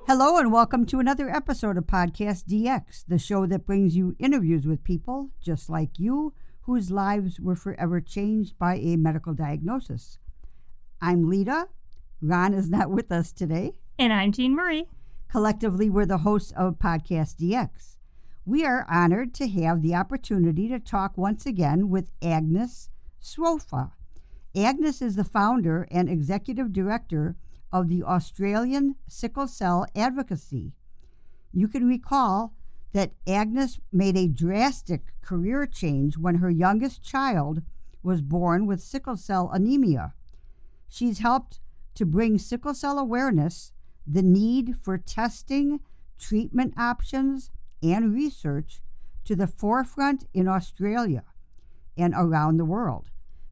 Hello and welcome to another episode of PodcastDX, the show that brings you interviews with people just like you whose lives were forever changed by a medical diagnosis. I'm Lita. Ron is not with us today. And I'm Jean Marie. Collectively, we're the hosts of PodcastDX. We are honored to have the opportunity to talk once again with Agnes Nsofwa. Agnes is the founder and executive director of the Australian Sickle Cell Advocacy. You can recall that Agnes made a drastic career change when her youngest child was born with sickle cell anemia. She's helped to bring sickle cell awareness, the need for testing, treatment options, and research to the forefront in Australia and around the world.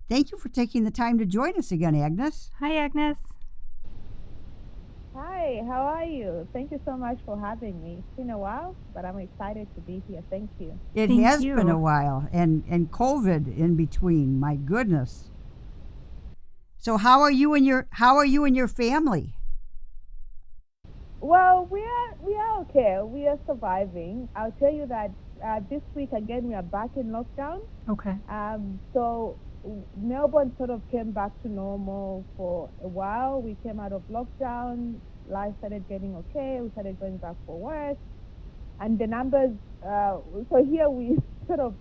Thank you for taking the time to join us again, Agnes. Hi, Agnes. Hi, how are you? Thank you so much for having me. It's been a while, but I'm excited to be here. Thank you. It Thank has you. been a while, and COVID in between. My goodness. So how are you and your family? Well, we are okay. We are surviving. I'll tell you that this week again we are back in lockdown. Okay. So Melbourne sort of came back to normal for a while. We came out of lockdown. Life started getting okay. We started going back for work. And the numbers, so here we sort of,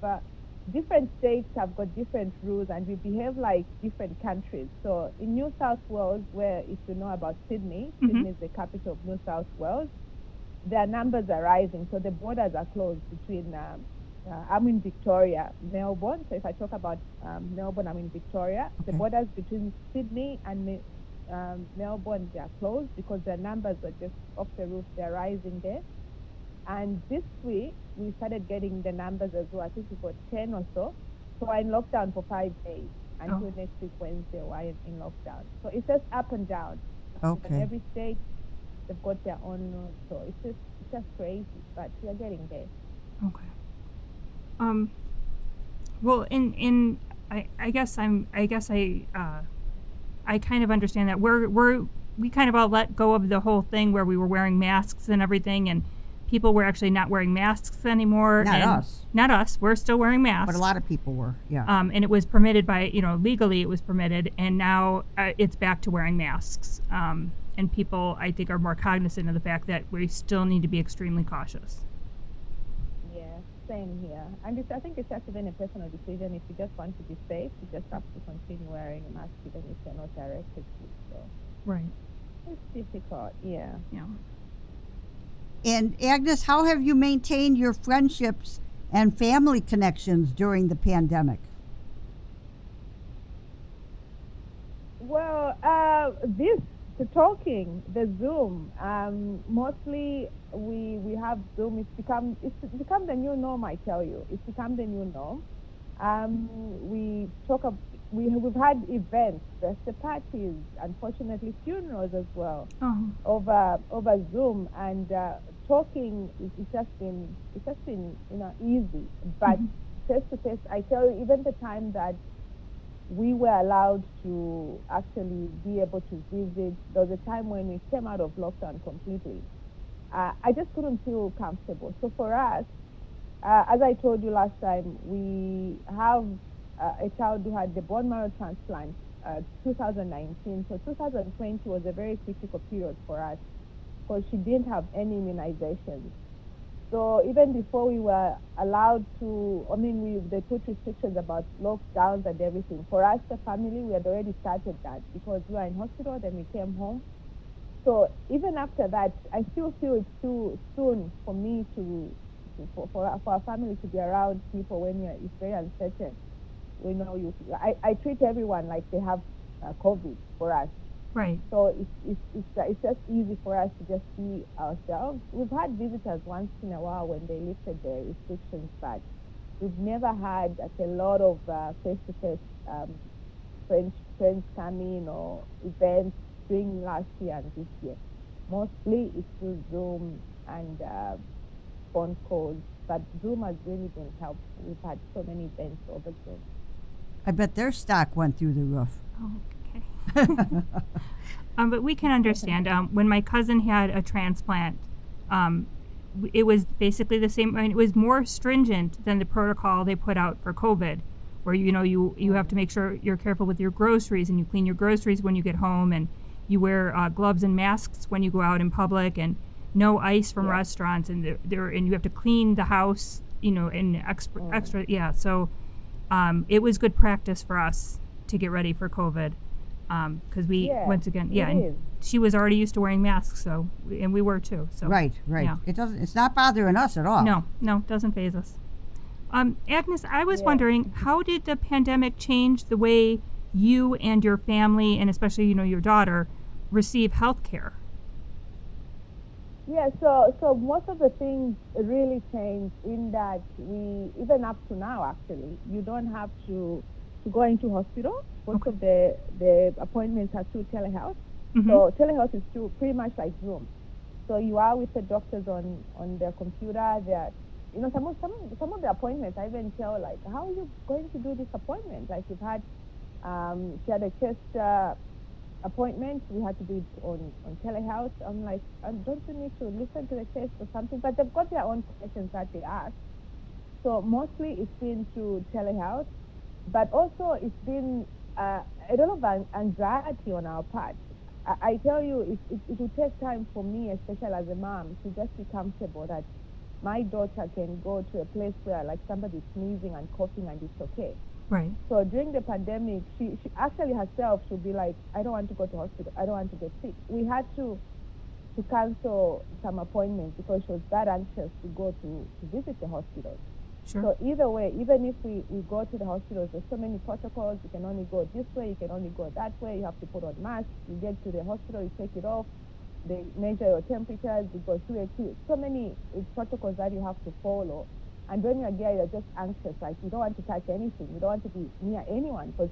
different states have got different rules and we behave like different countries. So in New South Wales, where if you know about Sydney, Sydney is the capital of New South Wales, their numbers are rising. So the borders are closed between I'm in Victoria, Melbourne. So if I talk about Melbourne, I'm in Victoria. Okay. The borders between Sydney and Melbourne, they are closed because their numbers are just off the roof. They're rising there. And this week, we started getting the numbers as well. I think we got 10 or so. So we're in lockdown for 5 days until next week, Wednesday, we're in lockdown. So it's just up and down. Okay. And every state, they've got their own rules. So it's just crazy, but we're getting there. Okay. Well, I guess I kind of understand that we kind of all let go of the whole thing where we were wearing masks and everything, and people were actually not wearing masks anymore. Not us. We're still wearing masks. But a lot of people were, yeah. And it was permitted by, legally it was permitted, and now it's back to wearing masks. And people, I think, are more cognizant of the fact that we still need to be extremely cautious. Same here. And I think it's just even a personal decision. If you just want to be safe, you just have to continue wearing a mask even if you're not directed to. So right. It's difficult, yeah. And Agnes, how have you maintained your friendships and family connections during the pandemic? Well, the Zoom, mostly we have Zoom. It's become the new norm, I tell you. It's become the new norm. We've had events, birthday parties, unfortunately funerals as well, over Zoom, and talking it's just been easy. But face to face, I tell you, even the time that we were allowed to actually be able to visit, there was a time when we came out of lockdown completely. I just couldn't feel comfortable. So for us, as I told you last time, we have a child who had the bone marrow transplant 2019. So 2020 was a very critical period for us because she didn't have any immunizations. So even before we were allowed to, they put restrictions about lockdowns and everything. For us, the family, we had already started that because we were in hospital, then we came home. So even after that, I still feel it's too soon for me for our family to be around people when it's very uncertain. I treat everyone like they have COVID for us. Right. So it's just easy for us to just be ourselves. We've had visitors once in a while when they lifted the restrictions, but we've never had a lot of face-to-face friends coming or events during last year and this year. Mostly it's through Zoom and phone calls, but Zoom has really been helpful. We've had so many events over Zoom. I bet their stock went through the roof. Oh, okay. But we can understand. When my cousin had a transplant, it was basically the same. I mean, it was more stringent than the protocol they put out for COVID, where you have to make sure you're careful with your groceries and you clean your groceries when you get home, and you wear gloves and masks when you go out in public, and no ice from restaurants, and and you have to clean the house, in extra. Yeah, so it was good practice for us to get ready for COVID, because once again, and she was already used to wearing masks, and we were too. So right. Yeah. It's not bothering us at all. No, it doesn't faze us. Agnes, I was wondering, how did the pandemic change the way you and your family, and especially your daughter, receive health care? Yeah, so most of the things really changed in that we, even up to now actually, you don't have to go into hospital. Most of the appointments are through telehealth. Mm-hmm. So telehealth is pretty much like Zoom. So you are with the doctors on their computer. They're, some of the appointments I even tell, like, how are you going to do this appointment? Like, she had a chest appointment. We had to do it on telehealth. I'm like, don't you need to listen to the test or something? But they've got their own questions that they ask. So mostly it's been through telehealth, but also it's been a lot of anxiety on our part. I tell you, it will take time for me, especially as a mom, to just be comfortable that my daughter can go to a place where, like, somebody's sneezing and coughing and it's okay. Right. So during the pandemic, she actually herself should be like, I don't want to go to hospital. I don't want to get sick. We had to cancel some appointments because she was that anxious to go to visit the hospitals. Sure. So either way, even if we go to the hospitals, there's so many protocols. You can only go this way. You can only go that way. You have to put on masks. You get to the hospital, you take it off. They measure your temperatures. You go through it. So many protocols that you have to follow. And when you're there, you're just anxious. Like, you don't want to touch anything. You don't want to be near anyone. Because,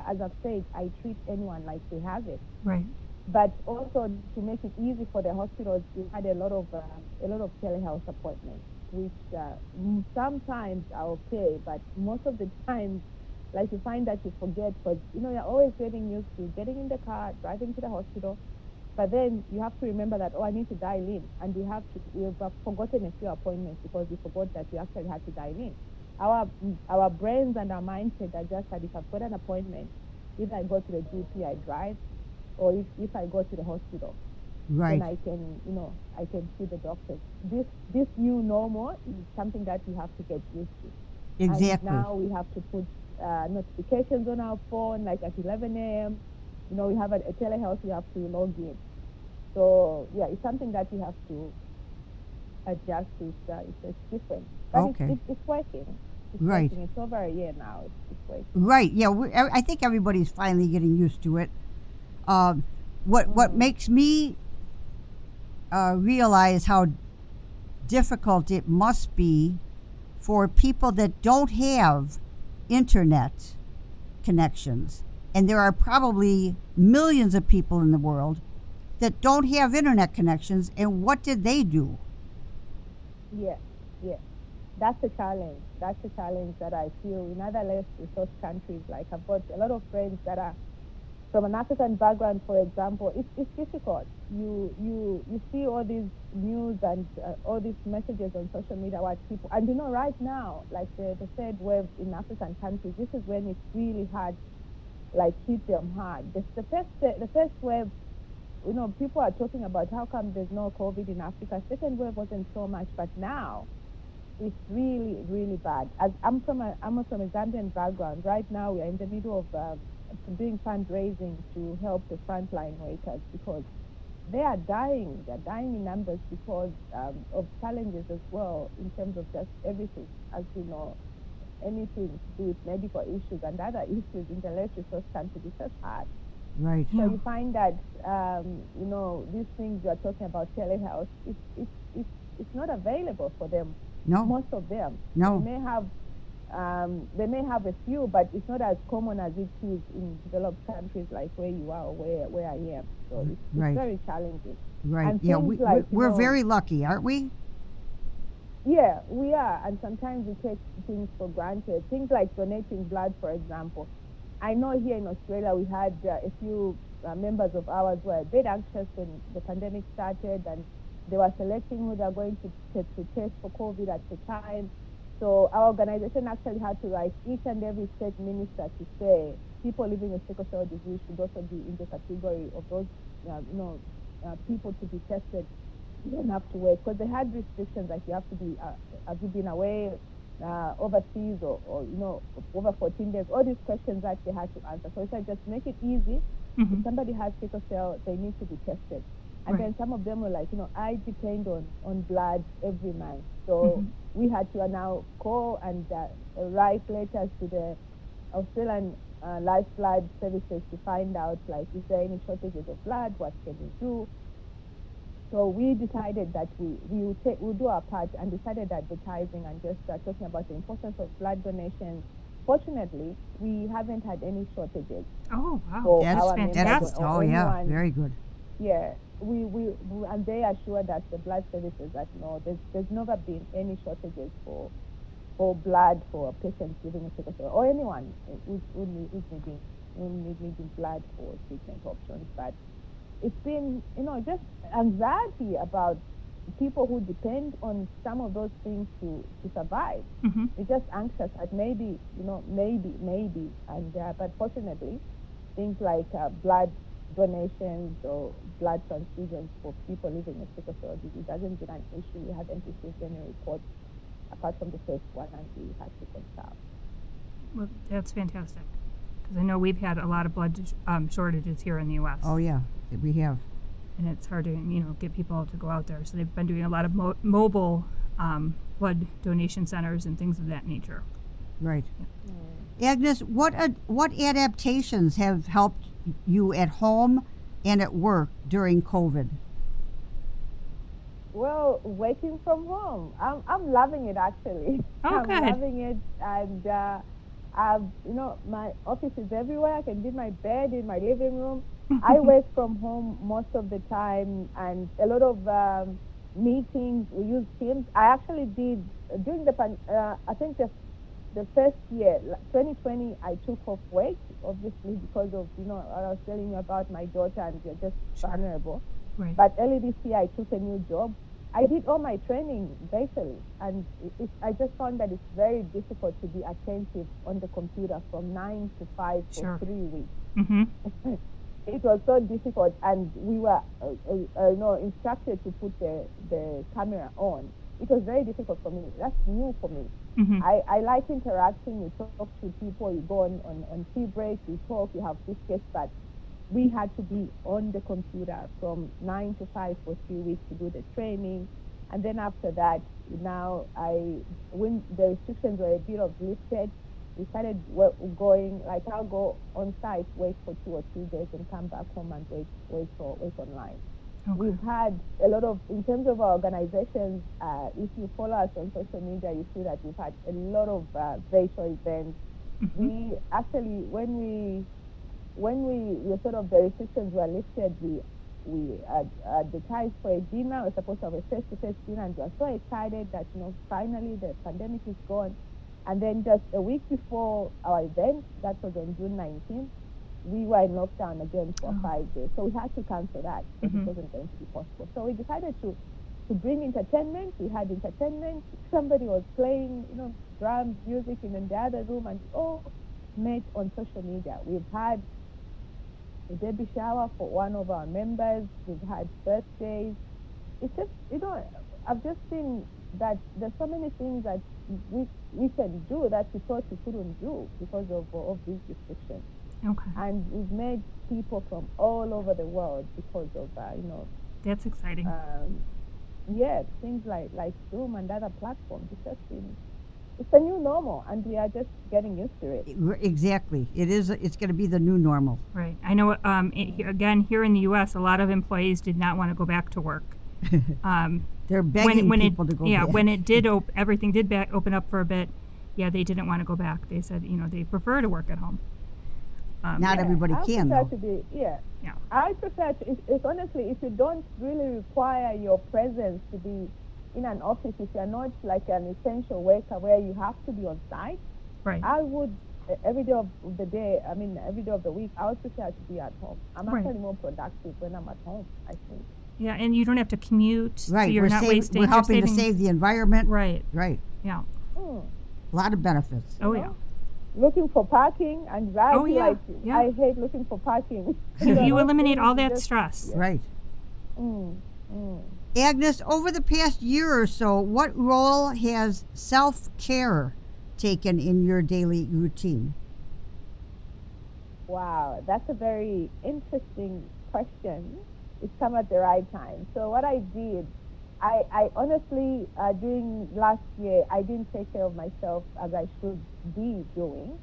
as I've said, I treat anyone like they have it. Right. But also, to make it easy for the hospitals, we had a lot of telehealth appointments, which sometimes are okay, but most of the time, like, you find that you forget, because you're always getting used to getting in the car, driving to the hospital, but then you have to remember that, I need to dial in, and we've forgotten a few appointments because we forgot that we actually had to dial in. Our brains and our mindset are just that if I've got an appointment, either I go to the GP, I drive, or if I go to the hospital, right, then I can see the doctors. This new normal is something that we have to get used to. Exactly. And now we have to put notifications on our phone, like at 11 a.m. We have a telehealth, we have to log in. So, yeah, it's something that we have to adjust. It's different. But okay. It's working. It's right. working. It's over a year now. It's working. Right, yeah. I think everybody's finally getting used to it. What makes me realize how difficult it must be for people that don't have internet connections, and there are probably millions of people in the world that don't have internet connections, and what did they do? Yeah. That's a challenge. That's a challenge that I feel in other less resource countries. Like, I've got a lot of friends that are from an African background, for example. It's difficult. You see all these news and all these messages on social media about people. And right now, like the third wave in African countries, this is when it's really hard, like, hit them hard. The first wave, people are talking about how come there's no COVID in Africa. Second wave wasn't so much, but now it's really, really bad. As I'm from a Zambian background. Right now, we are in the middle of doing fundraising to help the frontline workers because they are dying. They're dying in numbers because of challenges as well in terms of just everything. As you know, anything to do with medical issues and other issues in the less resource countries, it's just hard. Right. So you find that these things you are talking about, telehealth, it's not available for them. No. Most of them. No. They may have a few, but it's not as common as it is in developed countries like where you are or where I am. So it's right. very challenging. Right. And yeah, we're very lucky, aren't we? Yeah, we are. And sometimes we take things for granted. Things like donating blood, for example. I know here in Australia we had a few members of ours who were a bit anxious when the pandemic started, and they were selecting who they are going to test for COVID at the time. So our organization actually had to write each and every state minister to say people living with sickle cell disease should also be in the category of those, people to be tested. You don't have to wait, because they had restrictions like you have to be, have you been away overseas or over 14 days, all these questions that they had to answer. So it's like, just make it easy. Mm-hmm. If somebody has sickle cell, they need to be tested. And then some of them were like, I depend on blood every month. So we had to now call and write letters to the Australian Life Blood Services to find out, like, is there any shortages of blood? What can we do? So we decided that we'll do our part and decided advertising and just talking about the importance of blood donations. Fortunately, we haven't had any shortages. Oh, wow. That's fantastic. Oh, yeah, very good. Yeah, we and they assured us, the blood services, that no, there's never been any shortages for blood for patients living with sickle cell or anyone who's needing blood for treatment options. But it's been, just anxiety about people who depend on some of those things to survive. We're just anxious that maybe, and but fortunately, things like blood donations or blood transfusions for people living with sickle cell disease hasn't been an issue. We haven't received any reports apart from the first one, and we had to consult. Well, that's fantastic, because I know we've had a lot of blood shortages here in the U.S. Oh, yeah, we have. And it's hard to, get people to go out there. So they've been doing a lot of mobile blood donation centers and things of that nature. Right. Yeah. Agnes, what adaptations have helped you at home and at work during COVID? Well, working from home, I'm loving it, actually. Oh, good. I'm loving it, and my office is everywhere. I can do my bed in my living room. I work from home most of the time, and a lot of meetings, we use Teams. I actually did during I think the first year, 2020, I took off work, obviously, because of, I was telling you about my daughter, and you're just vulnerable. Right. But early this year, I took a new job. I did all my training virtually, and I just found that it's very difficult to be attentive on the computer from 9 to 5 for 3 weeks. It was so difficult, and we were instructed to put the camera on. It was very difficult for me. That's new for me. I like interacting. You talk to people, you go on tea breaks, you talk, you have biscuits, but we had to be on the computer from 9 to 5 for 3 weeks to do the training. And then after that, now when the restrictions were a bit of lifted, we started going, like, I'll go on site, wait for 2 or 3 days, and come back home and wait online. Okay. We've had a lot of, in terms of our organizations, if you follow us on social media, you see that we've had a lot of virtual events. We actually, when we sort of, the restrictions were lifted, we advertised for a dinner. We're supposed to have a face-to-face dinner, and we are so excited that, finally the pandemic is gone. And then just a week before our event, that was on June 19th, we were in lockdown again for 5 days. So we had to cancel that, because it wasn't going to be possible. So we decided to bring entertainment. We had entertainment. Somebody was playing, drums, music in the other room, and we all met on social media. We've had a baby shower for one of our members. We've had birthdays. It's just, I've just seen that there's so many things that we can do that we thought we couldn't do because of these restrictions. Okay. And we've met people from all over the world because of That's exciting. Things like Zoom and other platforms. It's a new normal, and we are just getting used to it. Exactly. It is. It's going to be the new normal. Right. I know. Here in the U.S., a lot of employees did not want to go back to work. They're begging people to go back. Yeah, when it did everything did open up for a bit, they didn't want to go back. They said, they prefer to work at home. Not everybody can, though. I prefer to, if honestly, if you don't really require your presence to be in an office, if you're not like an essential worker where you have to be on site, right. I would every day of the day, every day of the week, I would prefer to be at home. I'm Right. actually more productive when I'm at home, I think. Yeah, and you don't have to commute, Right. so you're not wasting. We're you're helping to saving- save the environment. Right. Right. Yeah. Mm. A lot of benefits. Oh, You yeah. know? Looking for parking, anxiety, Oh, yeah. like Yeah. I hate looking for parking. You eliminate all things that just- stress. yeah. Right. Mm. Mm. Agnes, over the past year or so, what role has self-care taken in your daily routine? Wow, that's a very interesting question. It's come at the right time. So what I did, I honestly, during last year, I didn't take care of myself as I should be doing.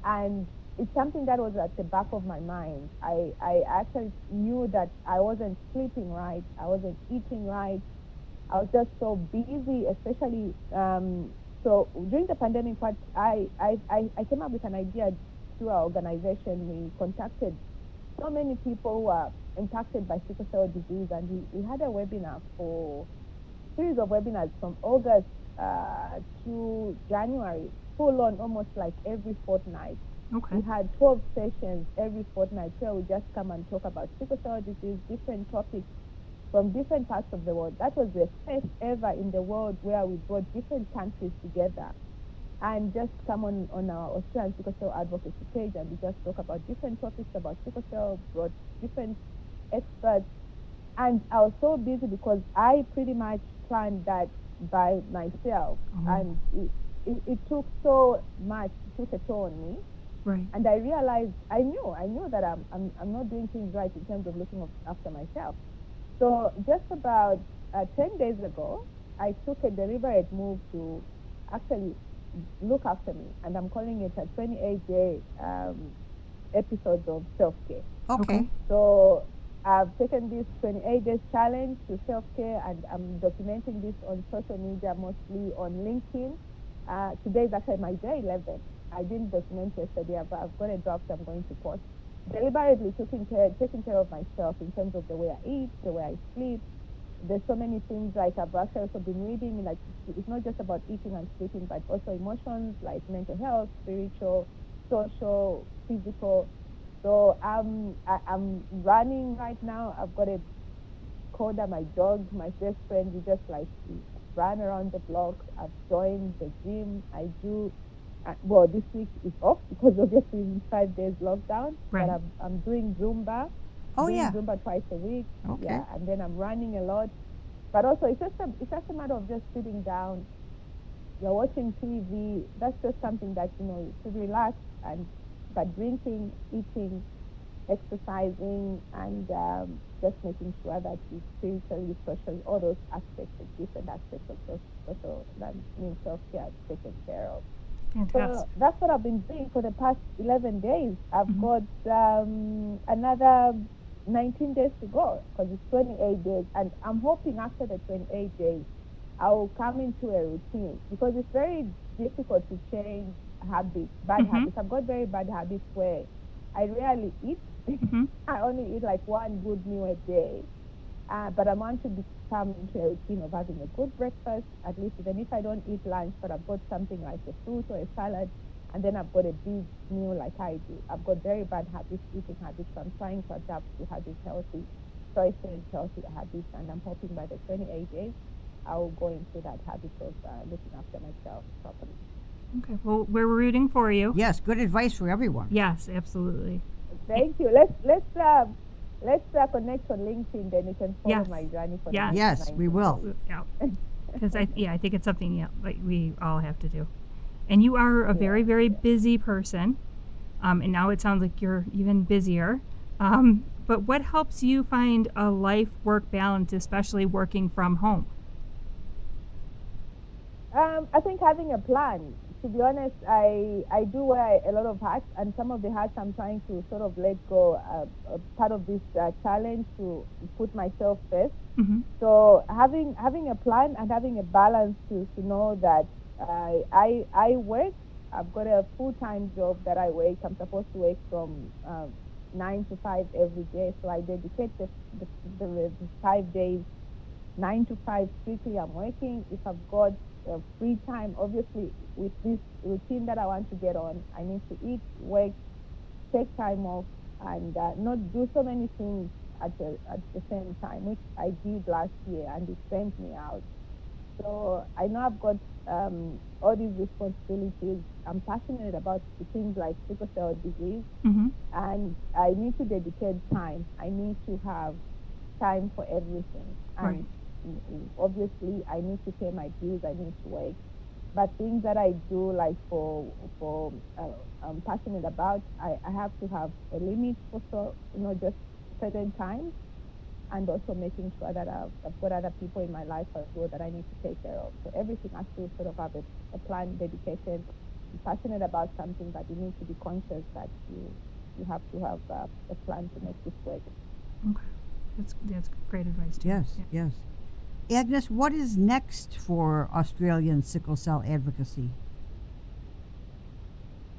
And it's something that was at the back of my mind. I actually knew that I wasn't sleeping right. I wasn't eating right. I was just so busy, especially, so during the pandemic, what I came up with an idea through our organization. We contacted so many people who are impacted by sickle cell disease, and we had a webinar series of webinars from August to January, full on, almost like every fortnight. Okay. We had 12 sessions every fortnight where we just come and talk about sickle cell disease, different topics from different parts of the world. That was the first ever in the world where we brought different countries together and just come on our Australian Sickle Cell Advocacy page, and we just talk about different topics about sickle cell, brought different experts. And I was so busy because I pretty much planned that by myself, and it took so much, it took a toll on me. Right. And I realized, I knew that I'm not doing things right in terms of looking after myself. So just about 10 days ago, I took a deliberate move to actually look after me, and I'm calling it a 28-day episode of self-care. Okay. So I've taken this 28 days challenge to self-care, and I'm documenting this on social media, mostly on LinkedIn. Today is actually my day 11. I didn't document yesterday, but I've got a draft I'm going to post. Deliberately taking care of myself in terms of the way I eat, the way I sleep. There's so many things, like I've actually also been reading, like it's not just about eating and sleeping, but also emotions like mental health, spiritual, social, physical. So I'm running right now. I've got a Coda, my dog, my best friend. We just like run around the block. I've joined the gym. I do. Well, this week is off because obviously in 5 days lockdown. Right. But I'm doing Zumba. Oh, doing yeah. Zumba twice a week. Okay. Yeah, and then I'm running a lot. But also, it's just a matter of just sitting down. You're watching TV. That's just something that to relax, but drinking, eating, exercising, and just making sure that you spiritually, socially, all those aspects, different aspects of social that means self-care is taken care of. Fantastic. So that's what I've been doing for the past 11 days. I've got another 19 days to go because it's 28 days. And I'm hoping after the 28 days, I will come into a routine because it's very difficult to change habits, bad habits. I've got very bad habits where I rarely eat. I only eat like one good meal a day. But I want to come into a routine of having a good breakfast, at least even if I don't eat lunch, but I've got something like a fruit or a salad, and then I've got a big meal like I do. I've got very bad habits, eating habits, so I'm trying to adapt to habits, healthy choices, healthy habits, and I'm hoping by the 28 days, I will go into that habit of looking after myself properly. Okay. Well, we're rooting for you. Yes, good advice for everyone. Yes, absolutely. Thank you. Let's connect on LinkedIn, then you can follow my journey for the next Yes, 9 we will. Yeah. Because I think it's something like we all have to do. And you are a very, very busy person, and now it sounds like you're even busier. But what helps you find a life-work balance, especially working from home? I think having a plan. To be honest, I do wear a lot of hats, and some of the hats I'm trying to sort of let go. Part of this challenge to put myself first. So having a plan and having a balance to know that I work. I've got a full-time job that I work. I'm supposed to work from 9 to 5 every day. So I dedicate the 5 days, 9 to 5 strictly. I'm working. If I've got free time. Obviously, with this routine that I want to get on, I need to eat, work, take time off, and not do so many things at the same time, which I did last year, and it burnt me out. So I know I've got all these responsibilities. I'm passionate about things like sickle cell disease, and I need to dedicate time. I need to have time for everything. And obviously, I need to pay my bills. I need to work. But things that I do, like I'm passionate about, I have to have a limit for just certain times, and also making sure that I've got other people in my life as well that I need to take care of. So everything has to sort of have a plan, dedication. I'm passionate about something, but you need to be conscious that you have to have a plan to make this work. Okay, that's great advice too. Yes. Agnes, what is next for Australian sickle cell advocacy?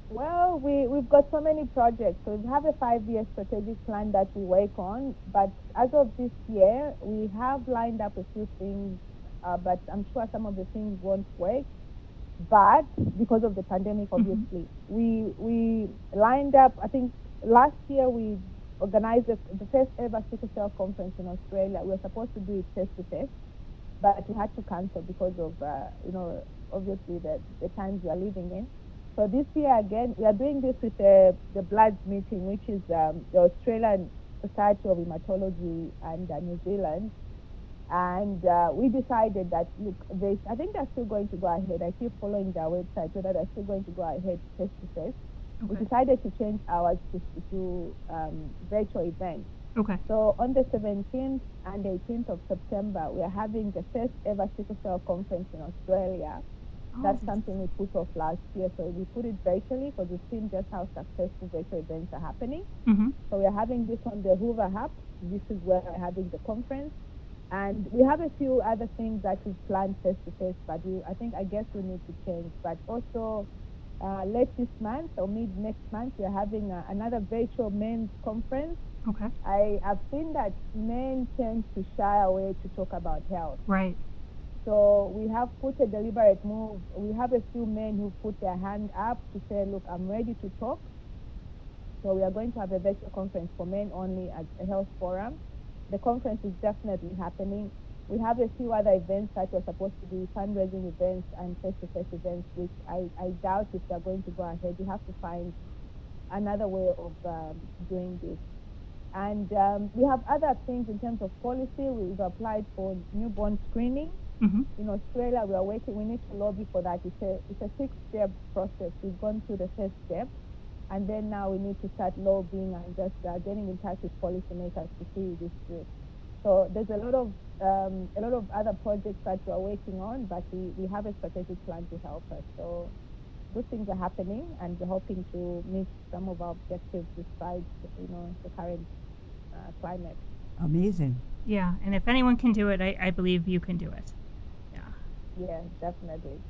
Well, we've got so many projects. So we have a 5-year strategic plan that we work on. But as of this year, we have lined up a few things, but I'm sure some of the things won't work. But because of the pandemic, obviously, we lined up, I think last year we organized the first ever sickle cell conference in Australia. We were supposed to do it face-to-face, but we had to cancel because of, obviously the times we are living in. So this year again, we are doing this with the Bloods meeting, which is the Australian Society of Hematology and New Zealand. And we decided that, look, I think they're still going to go ahead. I keep following their website, so that they're still going to go ahead face-to-face. We decided to change ours to virtual events. Okay. So on the 17th and 18th of September, we are having the first ever sickle cell conference in Australia. That's something we put off last year. So we put it virtually because we've seen just how successful virtual events are happening. So we are having this on the Hoover Hub. This is where we're having the conference. And we have a few other things that we've planned face-to-face, but I guess we need to change. But also, late this month or mid next month, we're having another virtual men's conference. Okay. I have seen that men tend to shy away to talk about health. Right. So we have put a deliberate move. We have a few men who put their hand up to say, look, I'm ready to talk. So we are going to have a virtual conference for men only at a health forum. The conference is definitely happening. We have a few other events that were supposed to be fundraising events and face-to-face events, which I doubt if they're going to go ahead. You have to find another way of doing this. And we have other things in terms of policy. We've applied for newborn screening. In Australia, we need to lobby for that. It's a 6-step process. We've gone through the first step, and then now we need to start lobbying and just getting in touch with policymakers to see this through. So there's a lot of other projects that we're working on, but we have a strategic plan to help us. So good things are happening, and we're hoping to meet some of our objectives despite the current climate. Amazing. Yeah, and if anyone can do it, I believe you can do it. Yeah, definitely.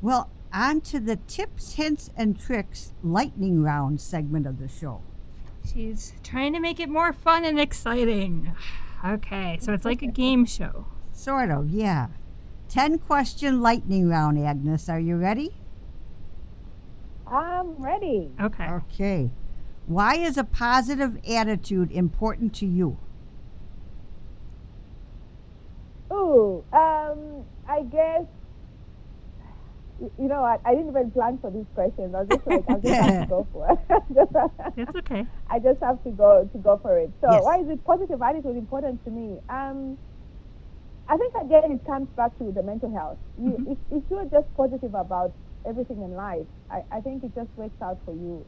Well, on to the tips, hints, and tricks lightning round segment of the show. She's trying to make it more fun and exciting. Okay, so it's like a game show. Sort of, yeah. 10-question lightning round, Agnes. Are you ready? I'm ready. Okay. Why is a positive attitude important to you? I guess, you know what, I didn't even plan for these questions. I was just like, I'll just have to go for it. It's okay. I just have to go for it. So yes. Why is it positive attitude important to me? I think, again, it comes back to the mental health. If you're just positive about everything in life, I think it just works out for you.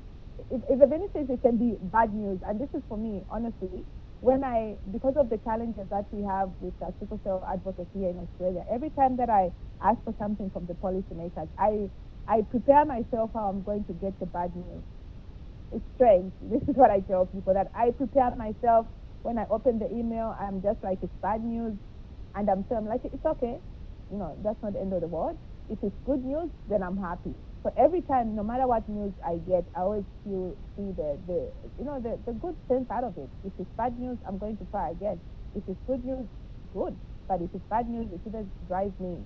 If the benefits, it can be bad news. And this is for me, honestly. Because of the challenges that we have with sickle cell advocacy here in Australia, every time that I ask for something from the policymakers, I prepare myself how I'm going to get the bad news. It's strange. This is what I tell people, that I prepare myself. When I open the email, I'm just like, it's bad news. And I'm like, it's okay. That's not the end of the world. If it's good news, then I'm happy. So every time, no matter what news I get, I always see the good sense out of it. If it's bad news, I'm going to try again. If it's good news, good. But if it's bad news, it shouldn't drive me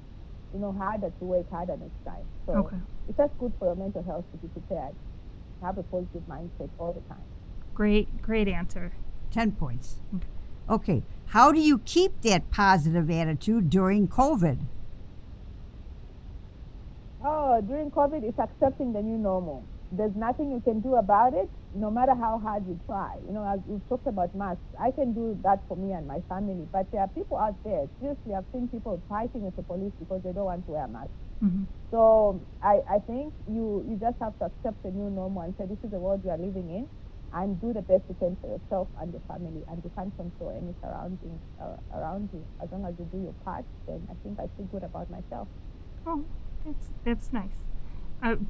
harder to work harder next time. So Okay. it's just good for your mental health to be prepared. Have a positive mindset all the time. Great answer. 10 points. Okay. Okay. How do you keep that positive attitude during COVID? Oh, during COVID, it's accepting the new normal. There's nothing you can do about it, no matter how hard you try. As we've talked about masks, I can do that for me and my family, but there are people out there. Seriously, I've seen people fighting with the police because they don't want to wear masks. Mm-hmm. So I think you just have to accept the new normal and say, this is the world we are living in, and do the best you can for yourself and your family. And you can't control any surroundings around you. As long as you do your part, then I think I feel good about myself. Oh, that's nice.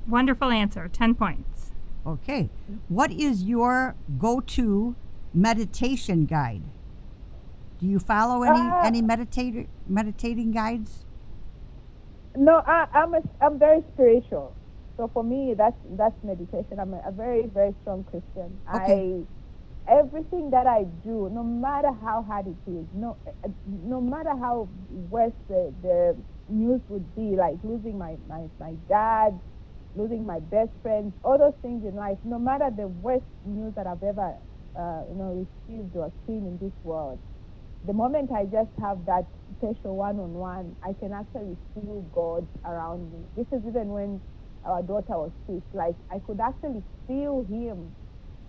Wonderful answer. 10 points. Okay. What is your go-to meditation guide? Do you follow any meditating guides? No, I'm very spiritual. So for me, that's meditation. I'm a very, very strong Christian. Okay. Everything that I do, no matter how hard it is, no matter how worse the news would be, like losing my dad, losing my best friend, all those things in life, no matter the worst news that I've ever received or seen in this world, the moment I just have that special one-on-one, I can actually feel God around me. This is even when our daughter was sick. Like, I could actually feel him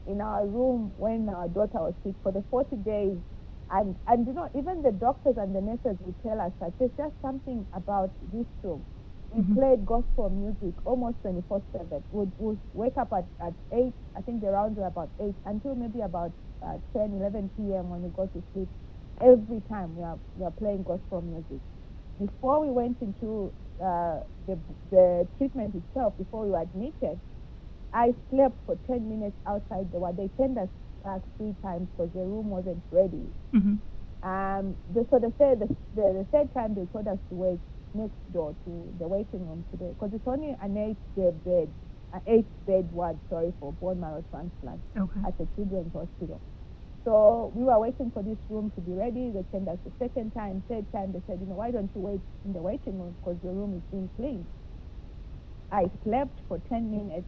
in our room when our daughter was sick for the 40 days. And even the doctors and the nurses would tell us that there's just something about this room. We played gospel music almost 24/7. We'd wake up at 8, I think the rounds were about 8, until maybe about 10, 11 p.m. when we go to sleep. Every time we are playing gospel music. Before we went into the treatment itself, before we were admitted, I slept for 10 minutes outside the ward. They sent us back 3 times because the room wasn't ready. Mm-hmm. So the third time they told us to wait next door to the waiting room today, because it's only an 8-bed ward, for bone marrow transplant at the children's hospital. So we were waiting for this room to be ready. They sent us the second time, third time. They said, why don't you wait in the waiting room because your room is being cleaned. I slept for 10 minutes,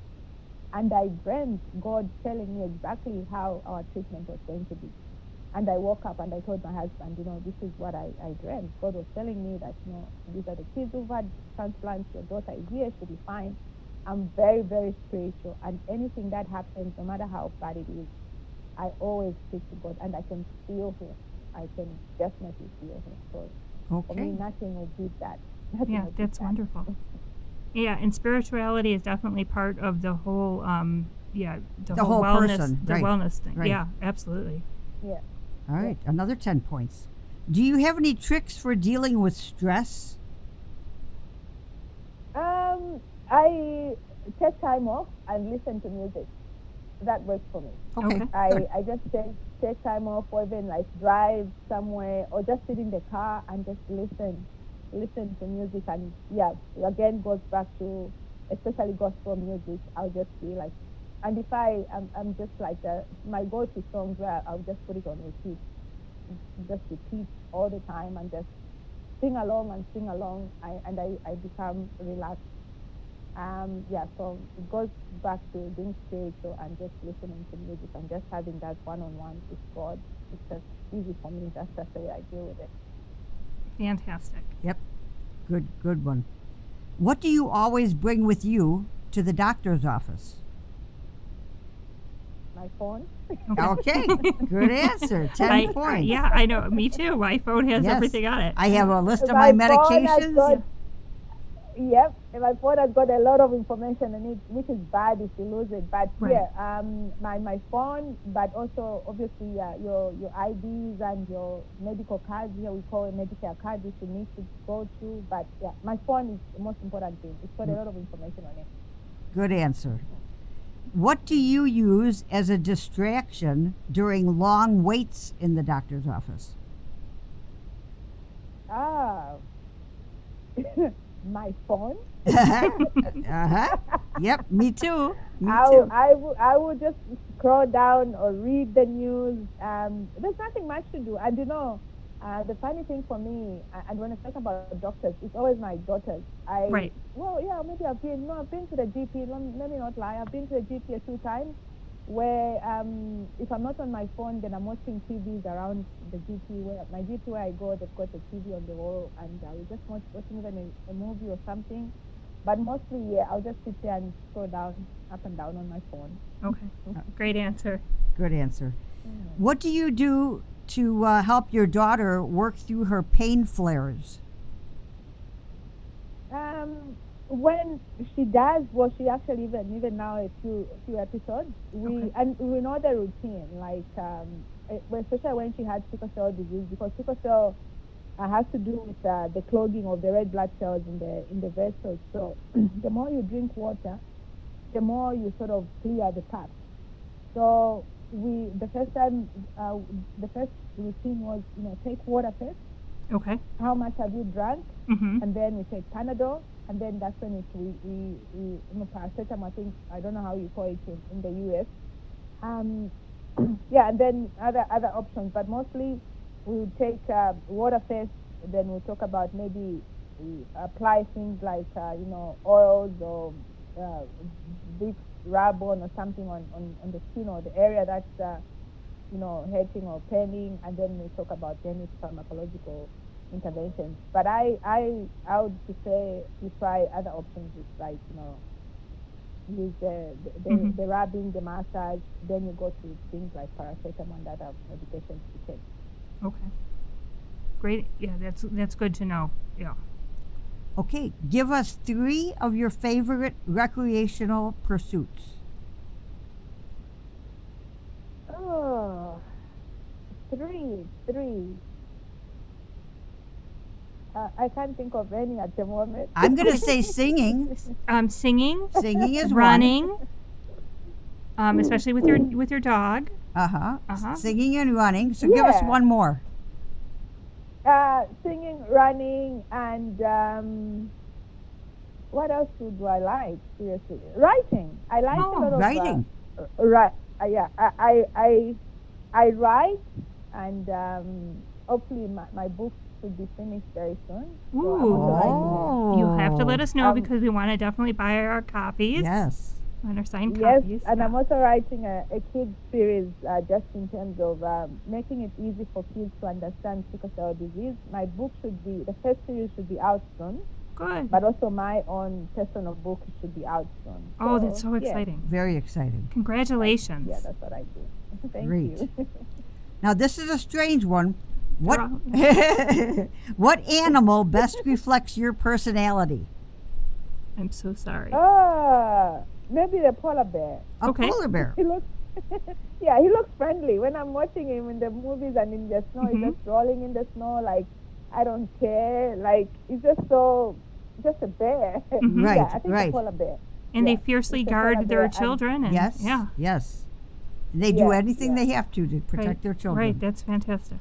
and I dreamt God telling me exactly how our treatment was going to be. And I woke up and I told my husband, this is what I dreamt. God was telling me that, these are the kids who've had transplants. Your daughter is here. She'll be fine. I'm very, very spiritual. And anything that happens, no matter how bad it is, I always speak to God, and I can feel him. I can definitely feel him. So for me, nothing will beat that. That's wonderful. Yeah, and spirituality is definitely part of the whole, the whole wellness, person, the right. wellness thing. Right. Yeah, absolutely. Yeah. All right, another 10 points. Do you have any tricks for dealing with stress? I take time off and listen to music. That works for me. Okay. I just take time off, or even like drive somewhere, or just sit in the car and just listen to music. And again goes back to especially gospel music. I'll just be like, and if I'm just like my go-to songs where I'll just put it on repeat, just repeat all the time and just sing along. I become relaxed. So it goes back to being spiritual and just listening to music and just having that one-on-one with God. It's just easy for me. That's just the way I deal with it. Fantastic. Yep. Good one. What do you always bring with you to the doctor's office? My phone. Okay. Good answer. 10 points. Yeah, I know. Me too. My phone has everything on it. I have a list of my medications. Yep, and my phone has got a lot of information in it, which is bad if you lose it. But my phone, but also obviously your IDs and your medical cards. Here we call it Medicare card, which you need to go to. But my phone is the most important thing. It's got a lot of information on it. Good answer. What do you use as a distraction during long waits in the doctor's office? My phone. Yep, me too. I would just scroll down or read the news. There's nothing much to do. And The funny thing for me, and when I talk about doctors, it's always my daughters. Right. Well, yeah, maybe I've been to the GP. Let me not lie. I've been to the GP a few times, where if I'm not on my phone, then I'm watching TVs around the GP. My GP where I go, they've got a TV on the wall, and I will just watching even a movie or something. But mostly, yeah, I'll just sit there and scroll up and down on my phone. Okay, great answer. Good answer. What do you do to help your daughter work through her pain flares? When she does, well, she actually even now a few episodes. We know the routine, like especially when she had sickle cell disease, because sickle cell has to do with the clogging of the red blood cells in the vessels. So the more you drink water, the more you sort of clear the path. So the first routine was, take water first. Okay. How much have you drank? Mm-hmm. And then we take Panadol, and then that's when we paracetamol. I don't know how you call it in the US. Yeah, and then other options, but mostly we take water first. Then we'll talk about maybe apply things like oils or big rub on or something on the skin or the area that's hurting or paining, and then we talk about any pharmacological interventions. But I would prefer to try other options, with like use the rubbing, the massage. Then you go to things like paracetamol and other medications to take. Okay. Great. Yeah, that's good to know. Yeah. Okay, give us 3 of your favorite recreational pursuits. Oh, three. I can't think of any at the moment. I'm going to say singing. Singing. Singing is running. Especially with your dog. Singing and running. So give us one more. Singing, running, and what else do I like? Seriously, writing. I like a lot of writing. Yeah, I write, and hopefully my book should be finished very soon. Ooh. You have to let us know, because we want to definitely buy our copies. Yes. And our signed copies. And I'm also writing a kids series just in terms of making it easy for kids to understand sickle cell disease. My book the first series should be out soon. Good. But also my own personal book should be out soon. Oh, that's so exciting. Very exciting. Congratulations. Yeah, that's what I do. Thank you. Great. Now, this is a strange one. What animal best reflects your personality? I'm so sorry. Maybe the polar bear. A polar bear. He looks he looks friendly. When I'm watching him in the movies and in the snow, he's just rolling in the snow like, I don't care. Like, he's just a bear. Right, I think a polar bear. And they fiercely guard their children. And yes. They do anything they have to protect their children. Right, that's fantastic.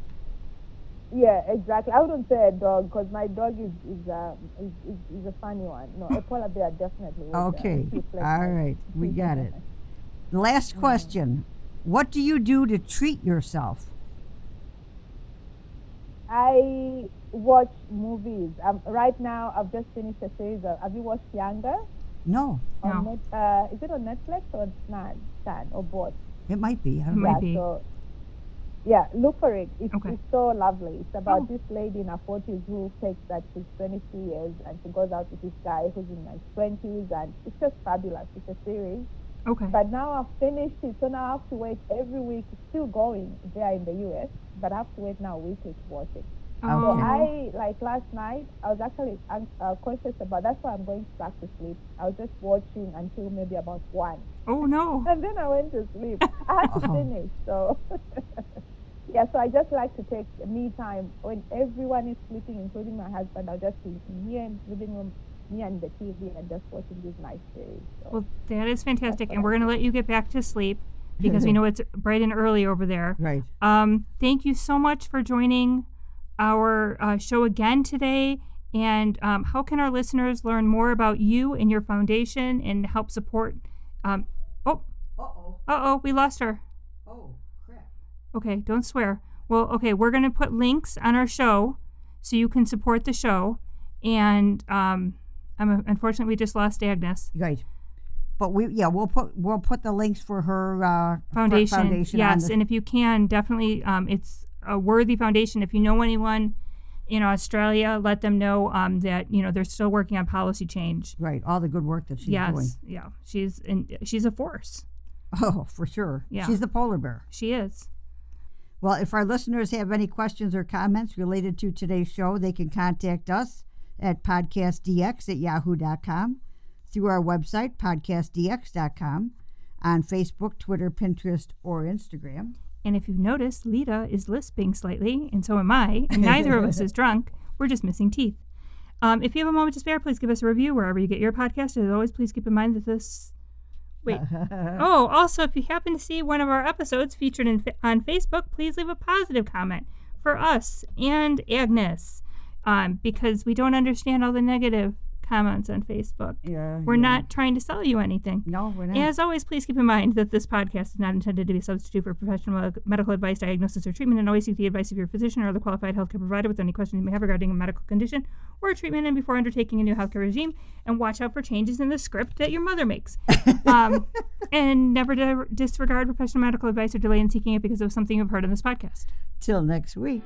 Yeah, exactly. I wouldn't say a dog, because my dog is a funny one. No, a polar bear definitely. Okay, all right, we got it. Last question. What do you do to treat yourself? I watch movies. Right now, I've just finished a series. Have you watched Younger? No. Is it on Netflix or Stan or both? It might be. I don't know. Might be. So, look for it. It's so lovely. It's about this lady in her 40s who takes that she's 23 years, and she goes out with this guy who's in his 20s, and it's just fabulous. It's a series. Okay. But now I've finished it, so now I have to wait every week. It's still going there in the US, but I have to wait now weekly to watch it. So last night, I was actually conscious about, that's why I'm going back to sleep. I was just watching until maybe about 1. Oh, no. And then I went to sleep. I had to finish, so... so I just like to take me time when everyone is sleeping, including my husband. I'll just be here in the living room, me and the TV, and just watching this nice series. So. Well, that is fantastic, and we're going to let you get back to sleep, because we know it's bright and early over there. Right. Thank you so much for joining our show again today. And how can our listeners learn more about you and your foundation and help support? We lost her. Oh, crap. Okay, don't swear. Well, okay, we're going to put links on our show so you can support the show. And unfortunately, we just lost Agnes. Right. But we'll put the links for her foundation. Yes, and if you can, definitely, it's a worthy foundation. If you know anyone in Australia, let them know that they're still working on policy change. Right, all the good work that she's doing. Yeah, she's a force. Oh, for sure. Yeah, she's the polar bear. She is. Well, if our listeners have any questions or comments related to today's show, they can contact us at PodcastDX@yahoo.com, through our website, PodcastDX.com, on Facebook, Twitter, Pinterest, or Instagram. And if you've noticed, Lita is lisping slightly, and so am I, and neither of us is drunk. We're just missing teeth. If you have a moment to spare, please give us a review wherever you get your podcast. As always, please keep in mind that this... Wait. Oh, also, if you happen to see one of our episodes featured on Facebook, please leave a positive comment for us and Agnes, because we don't understand all the negative comments on Facebook. We're not trying to sell you anything. No, we're not. As always, please keep in mind that this podcast is not intended to be a substitute for professional medical advice, diagnosis, or treatment, and always seek the advice of your physician or other qualified healthcare provider with any questions you may have regarding a medical condition or a treatment and before undertaking a new healthcare regime. And watch out for changes in the script that your mother makes. And never disregard professional medical advice or delay in seeking it because of something you've heard on this podcast. Till next week.